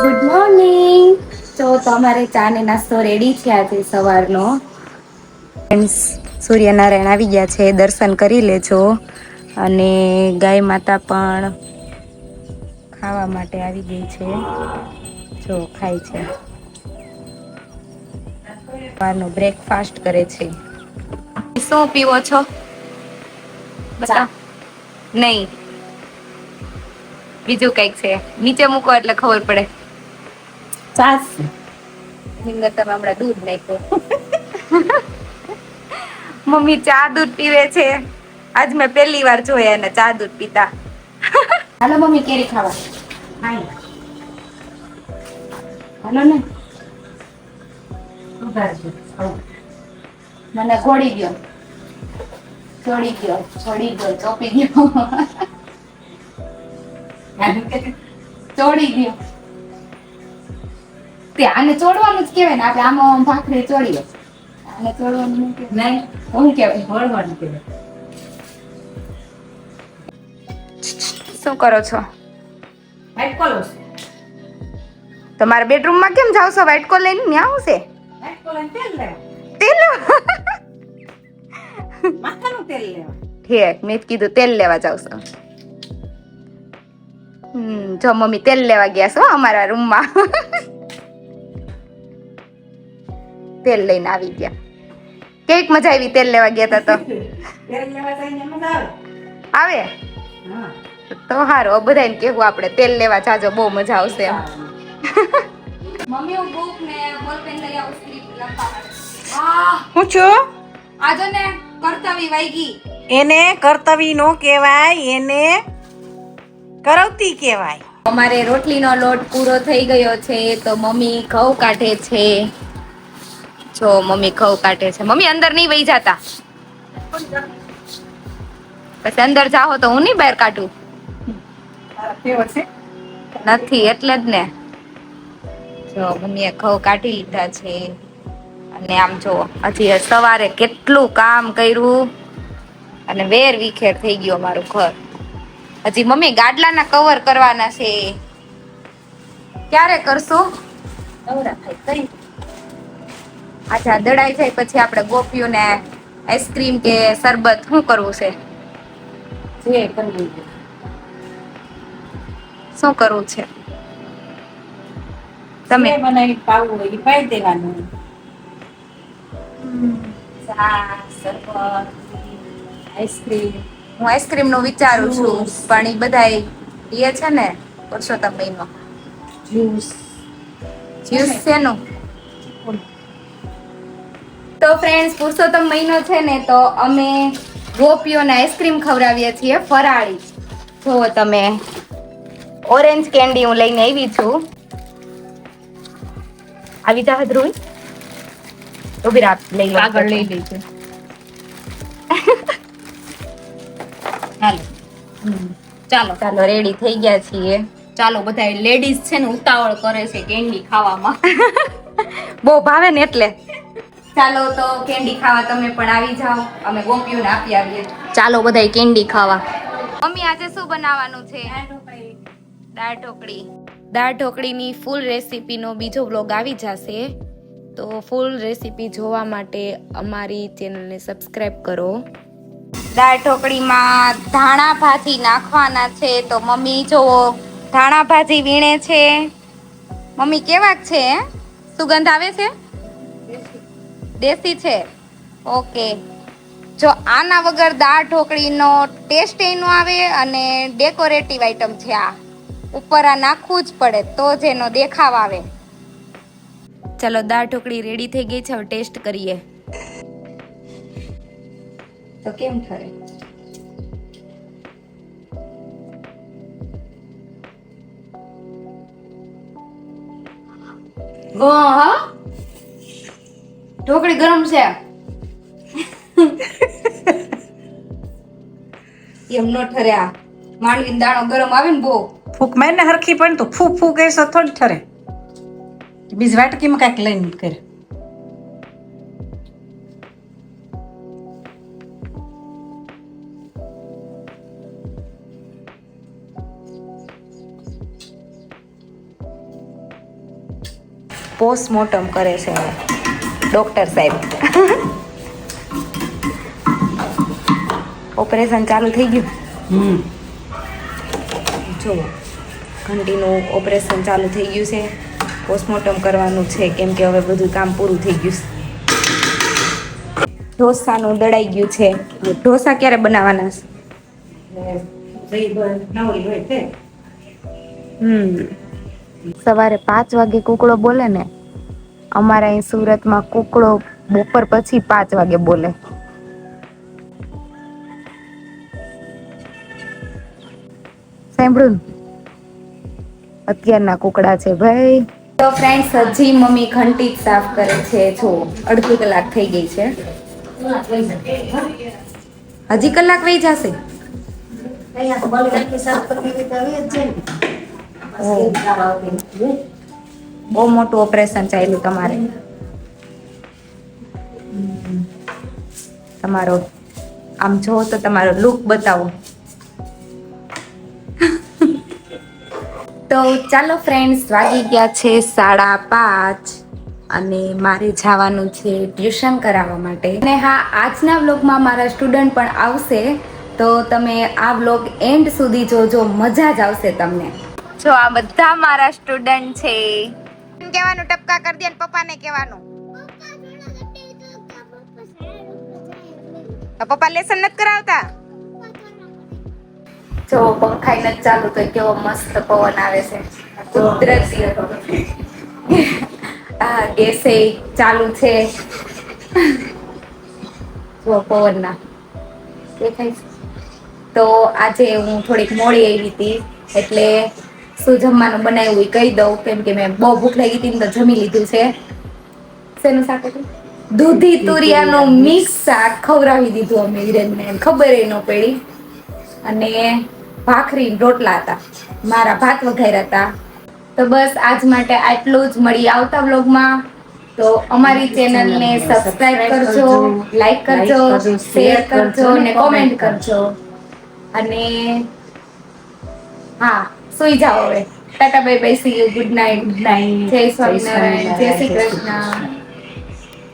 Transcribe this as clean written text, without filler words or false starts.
Good morning. તો તમારે ચા ને નાસ્તો રેડી છે આજે સવારનો. ફ્રેન્ડ્સ, સૂર્યનારાયણ આવી ગયા છે, દર્શન કરી લેજો. અને ગાય માતા પણ ખાવા માટે આવી ગઈ છે. જો ખાય છે. સવારનો બ્રેકફાસ્ટ કરે છે. શું પીવો છો? બતા નહીં, બીજું કઈક છે. નીચે મૂકો એટલે ખબર પડે. છાસ. નિંદર તમે હમણાં દૂધ નાખ્યું. મમ્મી ચા દૂધ પીવે છે. આજ મેં પહેલી વાર જોયા એને ચા દૂધ પીતા. હાલો મમ્મી કેરી ખાવા. હાય. હાલો ને. મને ઘોડી ગયો, ચોડી ગયો, છોડી ગયો, ચોપી ગયો. ચોડી ગયો. તે આને ચોડવાનું જ કેવાય ને, આપણે આમાં ભાખરી ચોડીએ. આને ચોડવાનું નહીં નહીં, હું કેવાય વળવાનું કહેવાય. શું કરો છો? White collar. તમારા બેડરૂમમાં કેમ જાવ છો? વ્હાઈટ કોલ લઈને ન્યા આવશે. વ્હાઈટ કોલર તેલ લેવા. તેલ માથાનું તેલ લેવા. ઠીક, મેં જ કીધું તેલ લેવા જાવ છો. જો મમ્મી તેલ લેવા ગયા છો અમારા રૂમમાં. તેલ લઈને આવી ગયા. કેક મજા આવી તેલ લેવા ગયા તા તો. તેલ લેવા જઈને મજા આવે. આવે હા. તો સારું, બધાને કેવું આપણે તેલ લેવા જાજો, બહુ મજા આવશે એમ. મમ્મી હું બુક ને બોલપેન લઈ આવું સ્ક્રિપ્ટ લખવા માટે. હું છું? આજો ને કર્તવી વાઈગી. એને કર્તવી નો કહેવાય, એને કરવતી કહેવાય. અમારે રોટલીનો લોટ પૂરો થઈ ગયો છે તો મમ્મી ઘઉં કાઢે છે. જો મમ્મી ઘઉં કાઢે છે. મમ્મી અંદર નહીં વહી જાતા, પછી અંદર જાઓ તો હું નહીં બહાર કાઢું. નથી એટલે જ ને. જો મમ્મીએ ઘઉં કાઢી લીધા છે. અને આમ જો હજી સવારે કેટલું કામ કર્યું અને વેર વિખેર થઈ ગયો મારું ઘર. હજી મમ્મી ગાડલાના કવર કરવાના છે. ક્યારે કરશું? નવરા થાય કઈ. અચ્છા, દડાઈ જાય પછી આપણે ગોપીઓને આઈસ્ક્રીમ કે શરબત શું કરવું છે? જે કરવું છે. શું કરવું છે? તમે જે બનાવી પાવું હોય એ પાઈ દેવાનું. ચા, શરબત, આઈસ્ક્રીમ. હું આઈસ્ક્રીમ નું વિચારું છું, પણ એ બધા એ છે ને પુરુષોત્તમ મહિનો. જ્યુસ. જ્યુસ છે નું. તો ફ્રેન્ડ્સ, પુરુષોત્તમ મહિનો છે ને તો અમે ગોપીઓને આઈસ્ક્રીમ ખવડાવીએ છીએ ફરાળી. જુઓ તમે, ઓરેન્જ કેન્ડી હું લઈને આવી છું. આવી જા ધ્રુવી, ઉભી રાખ, લઈ લો. આગળ લઈ લેજો. હાલો. ચાલો ચાલો, રેડી થઈ ગયા છીએ. ચાલો, બધા લેડીઝ છે ને ઉતાવળ કરે છે કેન્ડી ખાવામાં. બહુ ભાવે ને એટલે. ચાલો તો કેન્ડી ખાવા તમે પણ આવી જાઓ, અમે ગોપીઓને આપી આવીએ. ચાલો બધા કેન્ડી ખાવા. મમ્મી આજે શું બનાવવાનું છે? દાળ ઢોકળી. દાળ ઢોકળીની ફૂલ રેસીપીનો બીજો વ્લોગ આવી જશે, તો ફૂલ રેસીપી જોવા માટે અમારી ચેનલને સબસ્ક્રાઇબ કરો. દાળ ઢોકળીમાં ધાણા ભાજી નાખવાના છે, તો મમ્મી જોવો ધાણા ભાજી વીણે છે. મમ્મી કેવાક છે? સુગંધ આવે છે? દેશી છે. ઓકે. જો આના વગર દાળ ઢોકળીનો ટેસ્ટ એનો આવે અને ડેકોરેટિવ આઈટમ છે આ. ઉપર આ નાખવું જ પડે તો જ એનો દેખાવ આવે. ચાલો, દાળ ઢોકળી રેડી થઈ ગઈ છે, હવે ટેસ્ટ કરીએ. તો કેમ ઠરે? ઢોકળી ગરમ છે. એમ નો ઠરે. આ માંડવીનો દાણો ગરમ આવે ને બહુ. ફૂક મારીને હરખી પણ તો ફૂક ફૂક કરશો થોડી ઠરે. બીજ વાટકીમાં કાંઈક લઈને કરે. પોસ્ટમોર્ટમ કરે છે ડોક્ટર સાહેબ. ઓપરેશન ચાલુ થઈ ગયું. જો ઘંટીનું ઓપરેશન ચાલુ થઈ ગયું છે. પોસ્ટમોર્ટમ કરવાનું છે કેમ કે હવે બધું કામ પૂરું થઈ ગયું છે. ઢોસાનું દળાઈ ગયું છે. ઢોસા ક્યારે બનાવવાના છે? સવારે 5 વાગે કુકડો બોલે ને, અમારા અહીં સુરતમાં કુકડો બપોર પછી 5 વાગે બોલે. સાંભળ્યું? અત્યારના કુકડા છે ભાઈ. તો ફ્રેન્ડ્સ, હજી મમ્મી ઘંટી જ સાફ કરે છે. જો અડધી કલાક થઈ ગઈ છે. હજી કલાક વહી જશે. બહુ મોટું ઓપરેશન ચાલ્યું તમારે. તમારો આમ જો તો તમારો લુક બતાવો. તો ચાલો ફ્રેન્ડ્સ, વાગી ગયા છે 5:30 અને મારે જવાનું છે ટ્યુશન કરાવવા માટે. અને હા, આજના વ્લોગમાં મારા સ્ટુડન્ટ પણ આવશે, તો તમે આ વ્લોગ એન્ડ સુધી જોજો, મજા જ આવશે તમને. જો આ બધા મારા સ્ટુડન્ટ છે. કહેવાનું ટપકા કરી દે ને પપ્પાને કહેવાનું. પપ્પા લેસન નથી કરાવતા. જો પંખા નથી ચાલુ તો કેવો મસ્ત પવન આવે છે. કુદરતી આ ગેસે ચાલુ છે. જો પવનના દેખાય. તો આજે હું થોડીક મોડી આવી હતી, એટલે શું જમવાનું બનાવ્યું એ કહી દઉં, કેમ કે મેં બહુ ભૂખ લાગી હતી ને તો જમી લીધું છે. શેનું શાક હતું? દૂધી તુરિયાનું મિક્સ શાક ખવડાવી દીધું અમે હિરેનને, ખબર ન પડી. અને ભાખરી રોટલા હતા, મારા ભાત વઘાર્યા હતા. તો બસ આજ માટે આટલું જ. મળી આવતા વ્લોગમાં. તો અમારી ચેનલને સબસ્ક્રાઇબ કરજો, લાઈક કરજો, શેર કરજો અને કોમેન્ટ કરજો. અને હા, સુઈ જાઓ હવે. Tata bye bye, C you, good night. જય સ્વામિનારાયણ, જય શ્રી કૃષ્ણ.